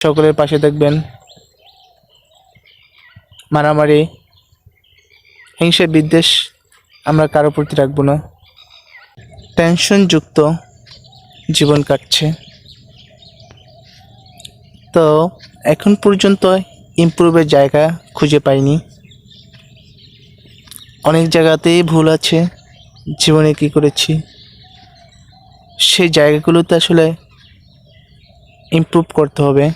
সকলের পাশে থাকবেন। মারামারি, হিংসা, বিদ্বেষ আমরা কারো প্রতি রাখবো না। টেনশনযুক্ত জীবন কাটছে, তো এখন পর্যন্ত ইমপ্রুভের জায়গা খুঁজে পাইনি। অনেক জায়গাতেই ভুল আছে, জীবনে কী করেছি সেই জায়গাগুলোতে আসলে ইমপ্রুভ করতে হবে।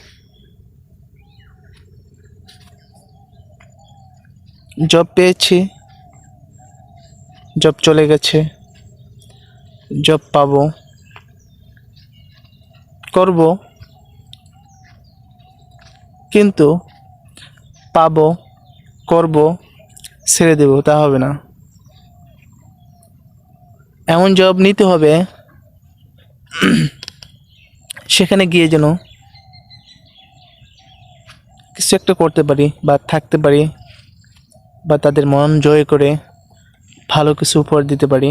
জব পেয়েছি, জব চলে গেছে, জব পাবো, করব, কিন্তু পাবো, করব, ছেড়ে দেব তা হবে না। এমন জব নিতে হবে সেখানে গিয়ে যেন কিছু একটা করতে পারি বা থাকতে পারি, বা তাদের মন জয় করে ভালো কিছু উপহার দিতে পারি।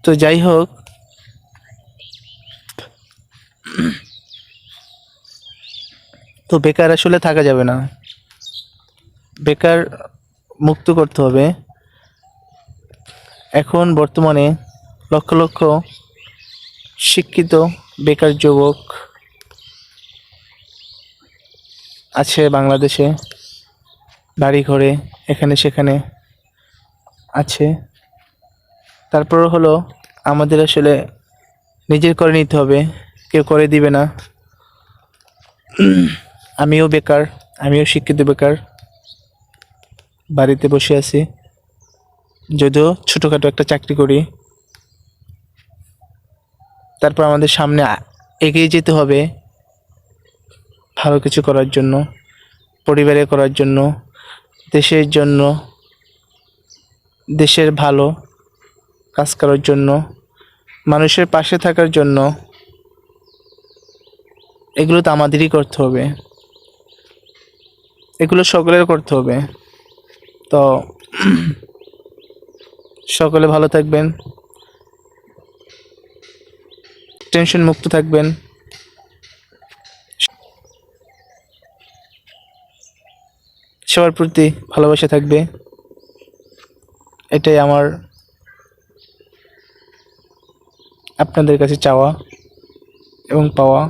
তো যাই হোক, তো বেকার আসলে থাকা যাবে না, বেকার মুক্ত করতে হবে। এখন বর্তমানে লক্ষ লক্ষ শিক্ষিত বেকার যুবক আছে বাংলাদেশে, বাড়ি ঘরে এখানে সেখানে আছে। তারপর হলো আমাদের আসলে নিজের করে নিতে হবে, কেউ করে দিবে না। আমিও বেকার, আমিও শিক্ষিত বেকার, বাড়িতে বসে আছি, যদিও ছোটোখাটো একটা চাকরি করি। তারপর আমাদের সামনে এগিয়ে যেতে হবে ভালো কিছু করার জন্য, পরিবারে করার জন্য, দেশের জন্য, দেশের ভালো কাজ করার জন্য, মানুষের পাশে থাকার জন্য। এগুলো তো আমাদেরই করতে হবে, এগুলো সকলের করতে হবে। তো সকলে ভালো থাকবেন, টেনশন মুক্ত থাকবেন, সবার প্রতি ভালোবাসা থাকবে, এটাই আমার আপনাদের কাছে চাওয়া এবং পাওয়া।